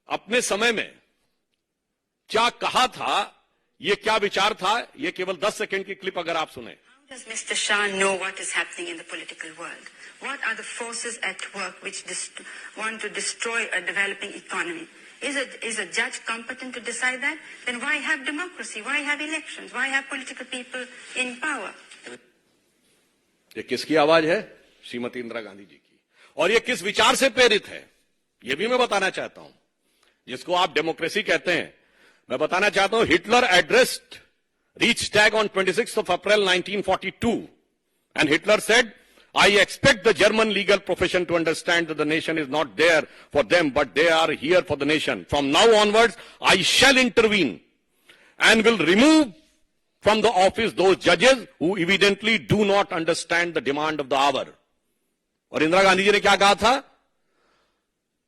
अपने समय में क्या कहा था, ये क्या विचार था, ये केवल 10 सेकंड की क्लिप अगर आप सुने। Does Mr. Shah know what is happening in the political world? What are the forces at work which want to destroy a developing economy? Is a judge competent to decide that? Then why have democracy? Why have elections? Why have political people in power? ये किसकी आवाज है? श्रीमती इंदिरा गांधी जी की। और ये किस विचार से प्रेरित है, ये भी मैं बताना चाहता हूं। जिसको आप डेमोक्रेसी कहते हैं, मैं बताना चाहता हूं, Hitler addressed Reichstag on 26th of April 1942, and Hitler said, I expect the German legal profession to understand that the nation is not there for them, but they are here for the nation. From now onwards, I shall intervene and will remove from the office those judges who evidently do not understand the demand of the hour. और इंदिरा गांधी जी ने क्या कहा था?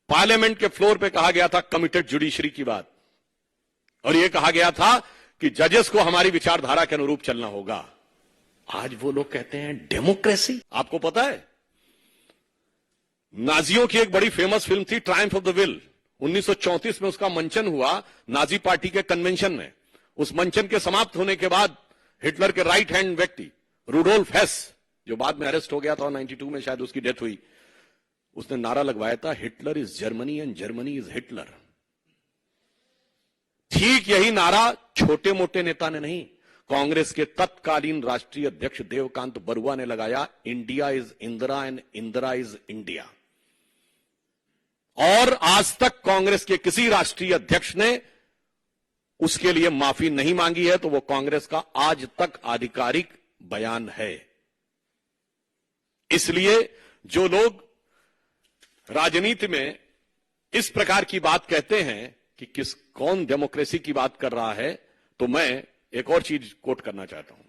Parliament के floor पे कहा गया था कमिटेड जुडिशरी की बात, और यह कहा गया था कि जजेस को हमारी विचारधारा के अनुरूप चलना होगा। आज वो लोग कहते हैं डेमोक्रेसी। आपको पता है, नाजियों की एक बड़ी फेमस फिल्म थी ट्रायम्फ ऑफ द विल, 1934 में उसका मंचन हुआ नाजी पार्टी के कन्वेंशन में। उस मंचन के समाप्त होने के बाद हिटलर के राइट हैंड व्यक्ति रूडोल्फ हेस, जो बाद में अरेस्ट हो गया था, 92 में शायद उसकी डेथ हुई, उसने नारा लगवाया था, Hitler is Germany and Germany is Hitler. ठीक यही नारा छोटे मोटे नेता ने नहीं, कांग्रेस के तत्कालीन राष्ट्रीय अध्यक्ष देवकांत बरुआ ने लगाया, India is Indira and Indira is India. और आज तक कांग्रेस के किसी राष्ट्रीय अध्यक्ष ने उसके लिए माफी नहीं मांगी है, तो वो कांग्रेस का आज तक आधिकारिक बयान है। इसलिए जो लोग राजनीति में इस प्रकार की बात कहते हैं कि कौन डेमोक्रेसी की बात कर रहा है, तो मैं एक और चीज कोट करना चाहता हूं।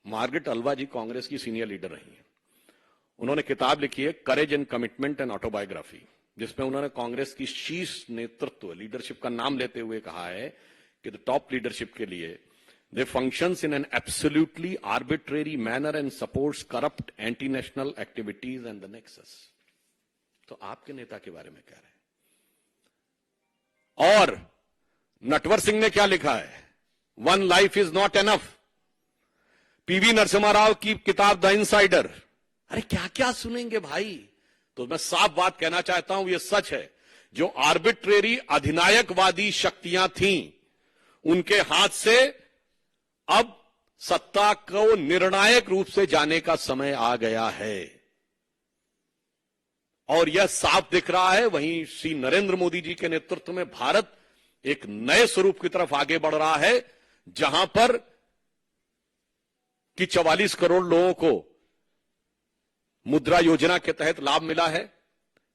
मार्गरेट अल्वा जी कांग्रेस की सीनियर लीडर रही हैं। उन्होंने किताब लिखी है courage and commitment and autobiography, जिसमें उन्होंने कांग्रेस की शीर्ष नेतृत्व लीडरशिप का नाम लेते हुए कहा है कि द टॉप लीडरशिप के लिए they functions in an absolutely arbitrary manner and supports corrupt anti national activities and the nexus. तो आपके नेता के बारे में कह रहे हैं। और नटवर सिंह ने क्या लिखा है, one life is not enough. PV Narasimha Rao की किताब द इनसाइडर। अरे क्या क्या सुनेंगे भाई। तो मैं साफ बात कहना चाहता हूं, यह सच है, जो आर्बिट्रेरी अधिनायकवादी शक्तियां थीं, उनके हाथ से अब सत्ता को निर्णायक रूप से जाने का समय आ गया है। और यह साफ दिख रहा है, वहीं श्री नरेंद्र मोदी जी के नेतृत्व में भारत एक नए स्वरूप की तरफ आगे बढ़ रहा है, जहां पर कि 44 करोड़ लोगों को मुद्रा योजना के तहत लाभ मिला है,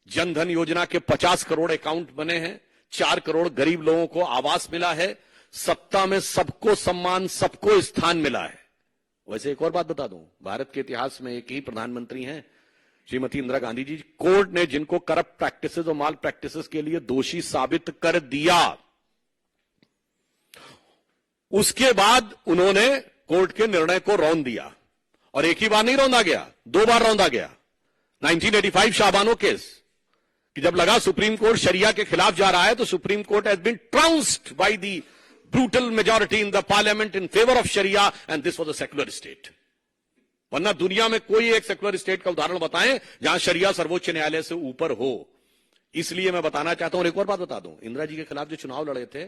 जनधन योजना के 50 करोड़ अकाउंट बने हैं, 4 करोड़ गरीब लोगों को आवास मिला है, सत्ता में सबको सम्मान, सबको स्थान मिला है। वैसे एक और बात बता दूं, भारत के इतिहास में एक ही प्रधानमंत्री हैं, श्रीमती इंदिरा गांधी जी। कोर्ट ने जिनको करप्ट प्रैक्टिसेस और माल प्रैक्टिसेस के लिए दोषी साबित कर दिया, उसके बाद उन्होंने कोर्ट के निर्णय को रौंद दिया। और एक ही बार नहीं रौंदा गया, 2 बार रौंदा गया। 1985 शाहबानो केस, कि जब लगा सुप्रीम कोर्ट शरिया के खिलाफ जा रहा है, तो supreme court has been trounced by the brutal majority in the parliament in favour of शरिया, and this was a secular state. वरना दुनिया में कोई एक सेक्युलर स्टेट का उदाहरण बताएं जहां शरिया सर्वोच्च न्यायालय से ऊपर हो। इसलिए मैं बताना चाहता हूं, और एक और बात बता दूं, इंदिरा जी के खिलाफ जो चुनाव लड़े थे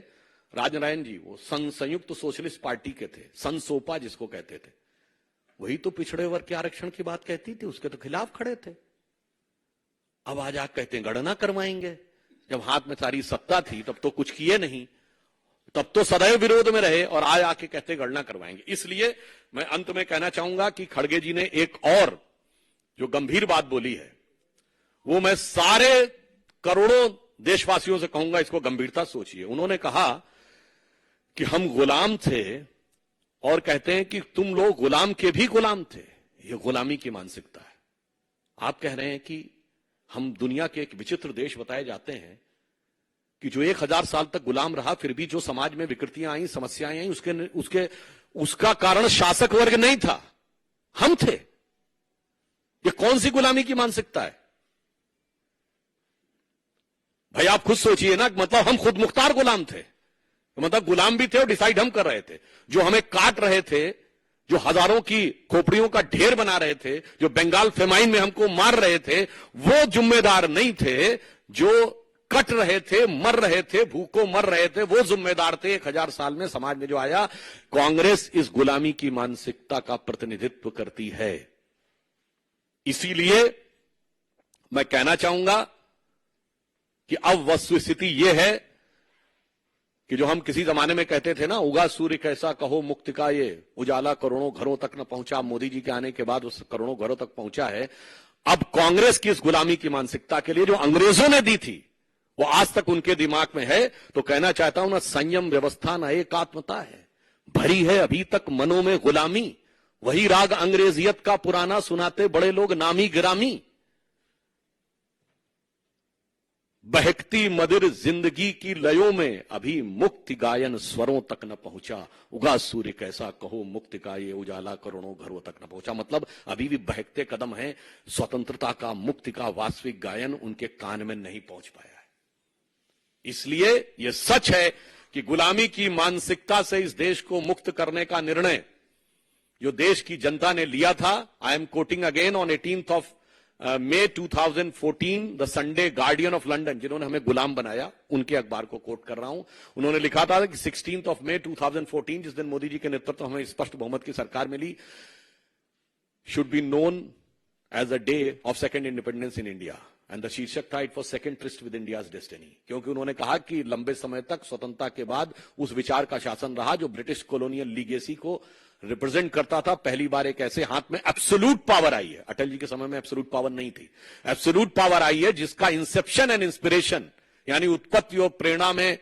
राजनारायण जी, वो संयुक्त सोशलिस्ट पार्टी के थे, संसोपा जिसको कहते थे। वही तो पिछड़े वर्ग के आरक्षण की बात कहती थी, उसके तो खिलाफ खड़े थे। अब आज आप कहते हैं गणना करवाएंगे। जब हाथ में सारी सत्ता थी तब तो कुछ किए नहीं, तब तो सदैव विरोध में रहे, और आज आके कहते गणना करवाएंगे। इसलिए मैं अंत में कहना चाहूंगा कि खड़गे जी ने एक और जो गंभीर बात बोली है, वो मैं सारे करोड़ों देशवासियों से कहूंगा, इसको गंभीरता सोचिए। उन्होंने कहा कि हम गुलाम थे, और कहते हैं कि तुम लोग गुलाम के भी गुलाम थे। ये गुलामी की मानसिकता है। आप कह रहे हैं कि हम दुनिया के एक विचित्र देश बताए जाते हैं कि जो 1000 साल तक गुलाम रहा, फिर भी जो समाज में विकृतियां आई, समस्याएं आई, उसका कारण शासक वर्ग नहीं था, हम थे। ये कौन सी गुलामी की मानसिकता है? भाई आप खुद सोचिए ना, मतलब हम खुद मुख्तार गुलाम थे, मतलब गुलाम भी थे और डिसाइड हम कर रहे थे। जो हमें काट रहे थे, जो हजारों की खोपड़ियों का ढेर बना रहे थे, जो बंगाल फेमाइन में हमको मार रहे थे, वो जिम्मेदार नहीं थे। जो कट रहे थे, मर रहे थे, भूखों मर रहे थे, वो जिम्मेदार थे। 1000 साल में समाज में जो आया, कांग्रेस इस गुलामी की मानसिकता का प्रतिनिधित्व करती है। इसीलिए मैं कहना चाहूंगा कि अब वस्तुस्थिति यह है कि जो हम किसी जमाने में कहते थे ना, उगा सूर्य कैसा कहो मुक्ति का ये उजाला करोड़ों घरों तक न पहुंचा, मोदी जी के आने के बाद उस करोड़ों घरों तक पहुंचा है। अब कांग्रेस की इस गुलामी की मानसिकता के लिए जो अंग्रेजों ने दी थी, वो आज तक उनके दिमाग में है। तो कहना चाहता हूं ना, संयम व्यवस्था न एकात्मता है, भरी है अभी तक मनों में गुलामी। वही राग अंग्रेजियत का पुराना सुनाते बड़े लोग नामी गिरामी। बहकती मदिर जिंदगी की लयों में अभी मुक्ति गायन स्वरों तक न पहुंचा। उगा सूर्य कैसा कहो मुक्ति का ये उजाला करोड़ों घरों तक न पहुंचा। मतलब अभी भी बहकते कदम हैं, स्वतंत्रता का, मुक्ति का वास्तविक गायन उनके कान में नहीं पहुंच पाया है। इसलिए यह सच है कि गुलामी की मानसिकता से इस देश को मुक्त करने का निर्णय जो देश की जनता ने लिया था, I am quoting again, on 18th of May 2014 the Sunday guardian of London, जिन्होंने हमें गुलाम बनाया, उनके अखबार को कोट कर रहा हूं। उन्होंने लिखा था कि 16th of May 2014, जिस दिन मोदी जी के नेतृत्व हमें स्पष्ट बहुमत की सरकार मिली, should be known as a day of second independence in India. And the शीर्षक था, it was second tryst with India's destiny. क्योंकि उन्होंने कहा कि लंबे समय तक स्वतंत्रता के बाद उस विचार का शासन रहा जो ब्रिटिश कॉलोनियल लीगेसी को रिप्रेजेंट करता था। पहली बार एक ऐसे हाथ में एब्सोल्यूट पावर आई है, अटल जी के समय में एब्सोल्यूट पावर नहीं थी, एब्सोल्यूट पावर आई है जिसका इंसेप्शन एंड इंस्पिरेशन यानी उत्पत्ति और प्रेरणा में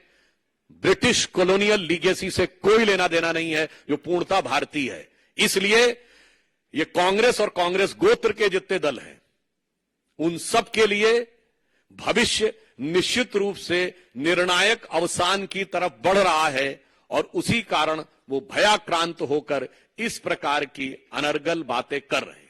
ब्रिटिश कॉलोनियल लीगेसी से कोई लेना देना नहीं है, जो पूर्णता भारतीय है। इसलिए ये कांग्रेस और कांग्रेस गोत्र के जितने दल हैं, उन सब के लिए भविष्य निश्चित रूप से निर्णायक अवसान की तरफ बढ़ रहा है। और उसी कारण वो भयाक्रांत होकर इस प्रकार की अनर्गल बातें कर रहे हैं।